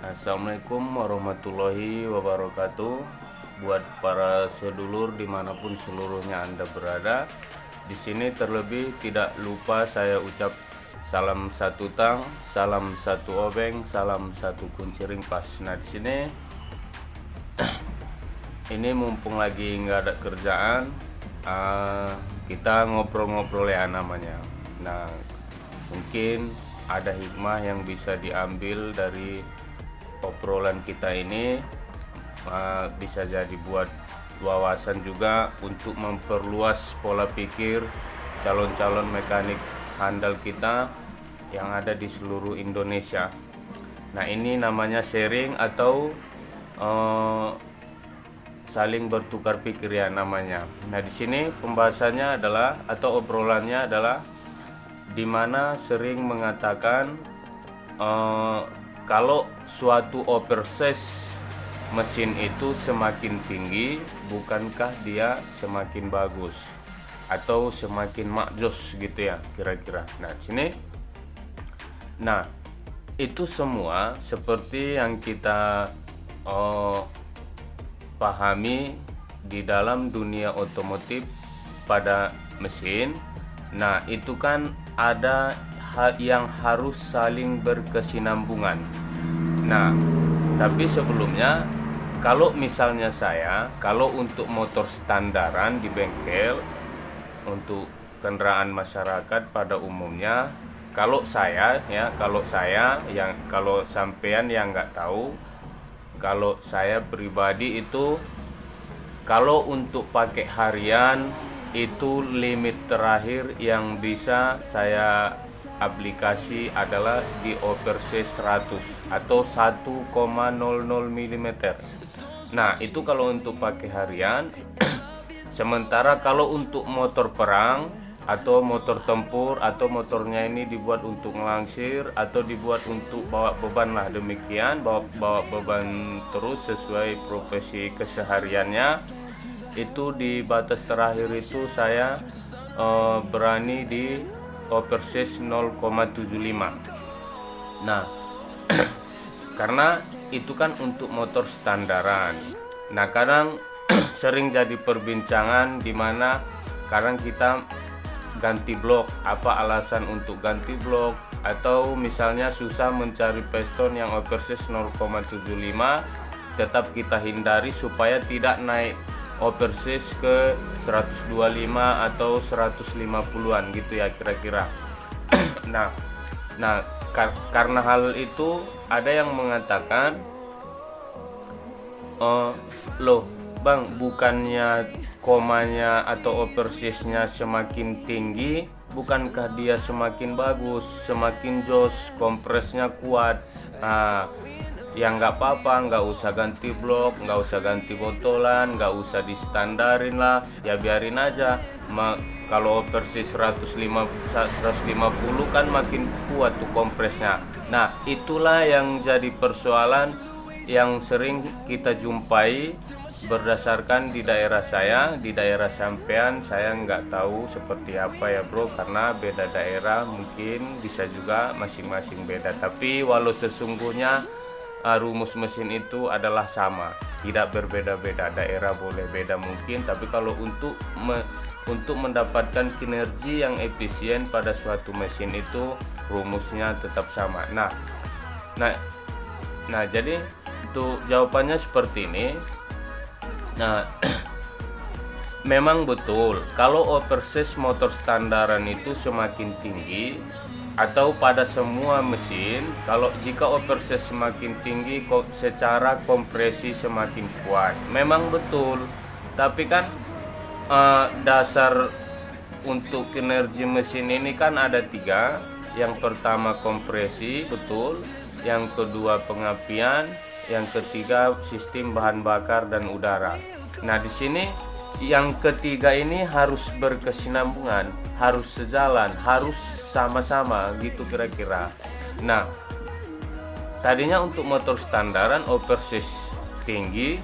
Assalamualaikum warahmatullahi wabarakatuh. Buat para sedulur dimanapun seluruhnya Anda berada, di sini terlebih tidak lupa saya ucap salam satu tang, salam satu obeng, salam satu kunciring pas. Nah di sini ini mumpung lagi nggak ada kerjaan, kita ngobrol-ngobrol ya namanya. Nah mungkin ada hikmah yang bisa diambil dari obrolan kita ini, bisa jadi buat wawasan juga untuk memperluas pola pikir calon-calon mekanik handal kita yang ada di seluruh Indonesia. Nah ini namanya sharing atau saling bertukar pikir ya namanya. Nah di sini pembahasannya adalah atau obrolannya adalah dimana sering mengatakan kalau suatu oversize mesin itu semakin tinggi, bukankah dia semakin bagus atau semakin makjos gitu ya kira-kira. Nah sini, nah itu semua seperti yang kita pahami di dalam dunia otomotif pada mesin. Nah itu kan ada yang harus saling berkesinambungan. Nah tapi sebelumnya, kalau misalnya kalau untuk motor standaran di bengkel untuk kendaraan masyarakat pada umumnya, kalau saya kalau sampean yang nggak tahu, kalau saya pribadi itu kalau untuk pakai harian itu limit terakhir yang bisa saya aplikasi adalah di oversize 100 atau 1,00 mm. Nah itu kalau untuk pakai harian. Sementara kalau untuk motor perang atau motor tempur atau motornya ini dibuat untuk ngelangsir atau dibuat untuk bawa beban lah, demikian bawa beban terus sesuai profesi kesehariannya, itu di batas terakhir itu saya berani di oversize 0,75. Nah karena itu kan untuk motor standaran. Nah kadang sering jadi perbincangan dimana kadang kita ganti blok, apa alasan untuk ganti blok, atau misalnya susah mencari piston yang oversize 0,75, tetap kita hindari supaya tidak naik oversize ke 125 atau 150-an gitu ya kira-kira. Nah karena hal itu ada yang mengatakan, loh bang, bukannya komanya atau oversize-nya semakin tinggi, bukankah dia semakin bagus, semakin jos, kompresnya kuat? Nah ya nggak apa-apa, nggak usah ganti blok, nggak usah ganti botolan, nggak usah distandarin lah, ya biarin aja. Kalau oversize 150 kan makin kuat tuh kompresnya. Nah itulah yang jadi persoalan yang sering kita jumpai berdasarkan di daerah saya, di daerah sampean saya nggak tahu seperti apa ya bro, karena beda daerah mungkin bisa juga masing-masing beda. Tapi walau sesungguhnya rumus mesin itu adalah sama, tidak berbeda-beda. Daerah boleh beda mungkin, tapi kalau untuk mendapatkan kinergi yang efisien pada suatu mesin itu rumusnya tetap sama. Nah jadi untuk jawabannya seperti ini. Nah memang betul kalau oversize motor standaran itu semakin tinggi, atau pada semua mesin, kalau jika oversize semakin tinggi secara kompresi semakin kuat, memang betul. Tapi kan dasar untuk kinergi mesin ini kan ada 3. Yang pertama kompresi, betul. Yang kedua pengapian, yang ketiga sistem bahan bakar dan udara. Nah di sini yang ketiga ini harus berkesinambungan, harus sejalan, harus sama-sama gitu kira-kira. Nah tadinya untuk motor standaran oversize tinggi,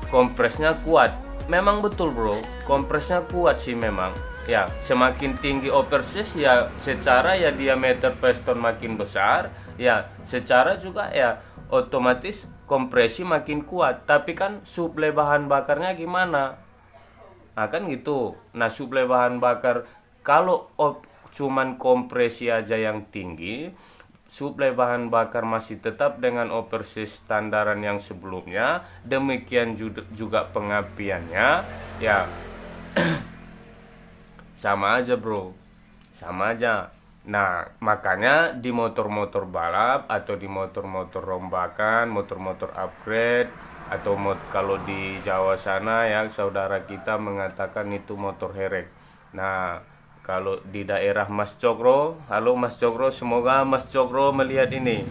kompresnya kuat. Memang betul bro, kompresnya kuat sih memang. Ya semakin tinggi oversize ya secara ya diameter piston makin besar, ya secara juga ya otomatis kompresi makin kuat. Tapi kan suplai bahan bakarnya gimana? Nah kan gitu. Nah suplai bahan bakar kalau cuman kompresi aja yang tinggi, suplai bahan bakar masih tetap dengan overseas standaran yang sebelumnya, demikian juga pengapiannya, ya sama aja bro, sama aja. Nah makanya di motor-motor balap atau di motor-motor rombakan, motor-motor upgrade, atau kalau di Jawa sana ya saudara kita mengatakan itu motor herek. Nah kalau di daerah Mas Cokro, halo Mas Cokro, semoga Mas Cokro melihat ini.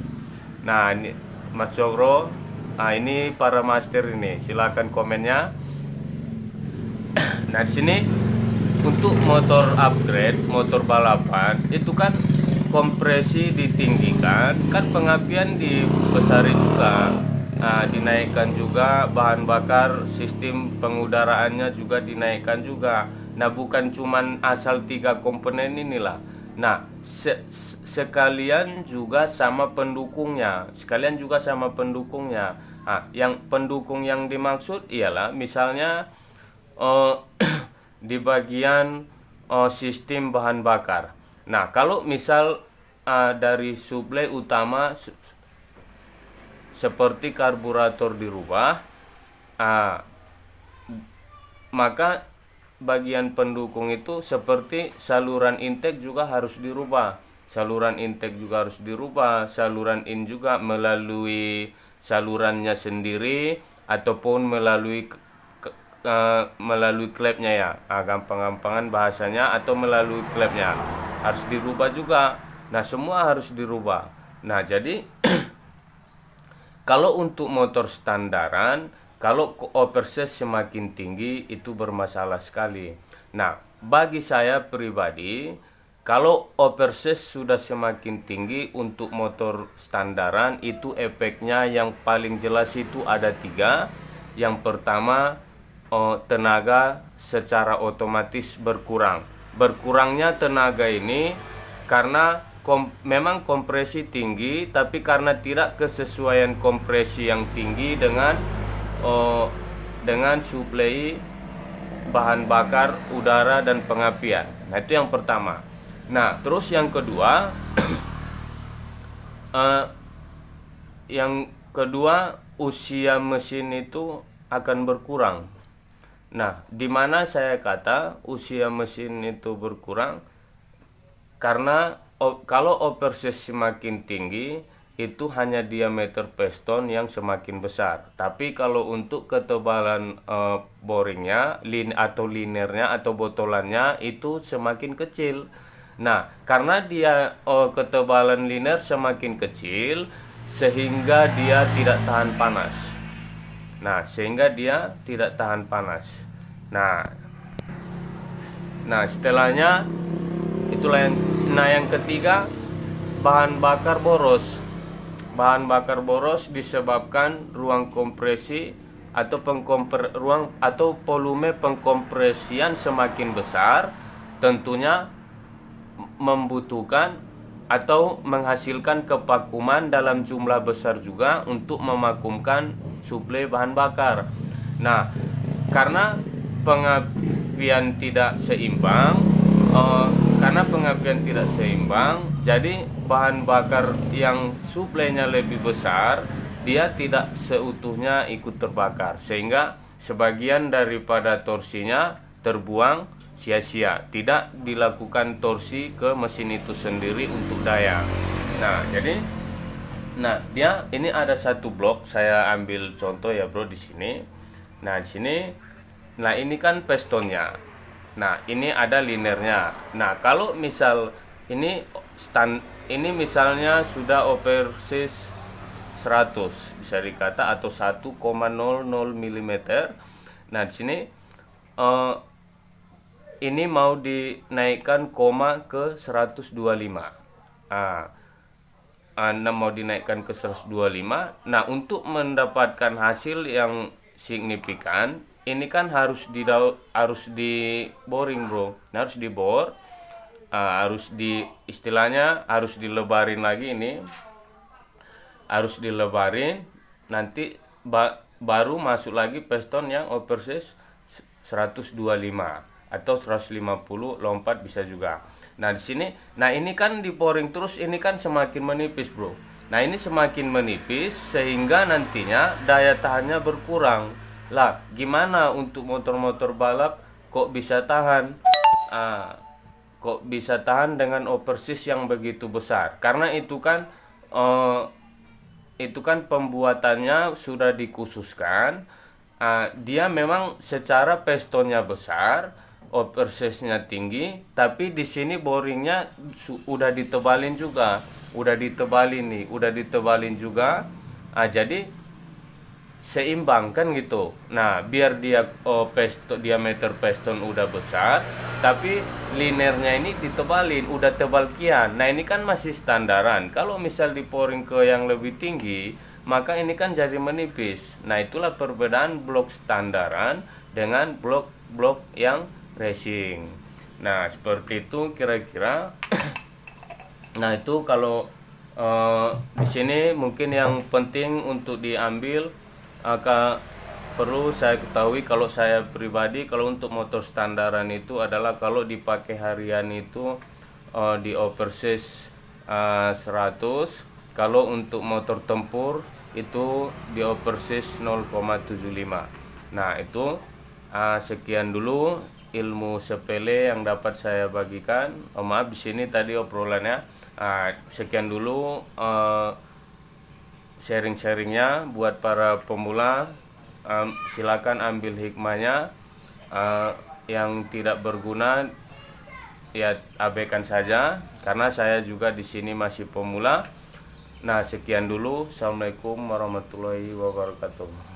Nah ini Mas Cokro, nah ini para master ini, silakan komennya. Nah di sini untuk motor upgrade, motor balapan itu kan kompresi ditinggikan, kan pengapian dibesari juga. Nah, dinaikkan juga bahan bakar, sistem pengudaraannya juga dinaikkan juga. Nah, bukan cuman asal 3 komponen inilah. Nah, sekalian juga sama pendukungnya, sekalian juga sama pendukungnya. Nah, yang pendukung yang dimaksud ialah misalnya di bagian sistem bahan bakar. Nah, kalau misal dari suplai utama seperti karburator dirubah, maka bagian pendukung itu seperti saluran intake juga harus dirubah. Saluran intake juga harus dirubah, saluran in juga melalui salurannya sendiri ataupun melalui klepnya ya, gampang-gampangan bahasanya, atau melalui klepnya harus dirubah juga. Nah semua harus dirubah. Nah jadi kalau untuk motor standaran, kalau overseas semakin tinggi itu bermasalah sekali. Nah bagi saya pribadi, kalau overseas sudah semakin tinggi untuk motor standaran, itu efeknya yang paling jelas itu ada 3. Yang pertama, tenaga secara otomatis berkurang. Berkurangnya tenaga ini karena memang kompresi tinggi, tapi karena tidak kesesuaian kompresi yang tinggi dengan suplai bahan bakar udara dan pengapian. Nah itu yang pertama. Nah terus yang kedua, usia mesin itu akan berkurang. Nah, di mana saya kata usia mesin itu berkurang? Karena kalau overseas semakin tinggi, itu hanya diameter piston yang semakin besar. Tapi kalau untuk ketebalan boringnya, atau linernya atau botolannya itu semakin kecil. Nah, karena dia ketebalan liner semakin kecil, sehingga dia tidak tahan panas. Nah, setelahnya itulah yang ketiga, bahan bakar boros. Bahan bakar boros disebabkan ruang kompresi atau volume pengkompresian semakin besar, tentunya membutuhkan atau menghasilkan kevakuman dalam jumlah besar juga untuk memakumkan suplai bahan bakar. Nah, karena pengapian tidak seimbang, jadi bahan bakar yang suplainya lebih besar, dia tidak seutuhnya ikut terbakar, sehingga sebagian daripada torsinya terbuang sia-sia, tidak dilakukan torsi ke mesin itu sendiri untuk daya. Nah jadi, dia ini ada satu blok, saya ambil contoh ya bro di sini. Nah di sini, ini kan pistonnya. Nah ini ada linernya. Nah kalau misal ini misalnya sudah overseas 100 bisa dikata, atau 1,00 mm. Nah di sini ini mau dinaikkan koma ke 125. Mau dinaikkan ke 125. Nah untuk mendapatkan hasil yang signifikan, ini kan harus di boring bro. Nah, harus dibor, istilahnya harus dilebarin lagi ini. harus dilebarin, nanti baru masuk lagi piston yang oversize 125 atau 150, lompat bisa juga. Nah di sini, nah ini kan di pouring terus, ini kan semakin menipis bro. Nah ini semakin menipis sehingga nantinya daya tahannya berkurang. Lah gimana untuk motor-motor balap kok bisa tahan? Kok bisa tahan dengan oversize yang begitu besar? Karena itu kan pembuatannya sudah dikhususkan. Dia memang secara pistonnya besar, oversize-nya tinggi, tapi di sini boringnya udah ditebalin juga, udah ditebalin juga. Jadi seimbang kan gitu. Nah biar dia diameter piston udah besar, tapi linernya ini ditebalin, udah tebal kian. Nah ini kan masih standaran. Kalau misal di pouring ke yang lebih tinggi, maka ini kan jadi menipis. Nah itulah perbedaan blok standaran dengan blok yang racing. Nah seperti itu kira-kira. Nah itu kalau di sini mungkin yang penting untuk diambil, perlu saya ketahui, kalau saya pribadi, kalau untuk motor standaran itu adalah kalau dipakai harian itu di oversize 100. Kalau untuk motor tempur itu di oversize 0,75. Nah itu sekian dulu ilmu sepele yang dapat saya bagikan. Maaf di sini tadi obrolannya. Sekian dulu sharing-sharingnya buat para pemula. Silakan ambil hikmahnya. Yang tidak berguna ya abaikan saja, karena saya juga di sini masih pemula. Nah sekian dulu. Assalamualaikum warahmatullahi wabarakatuh.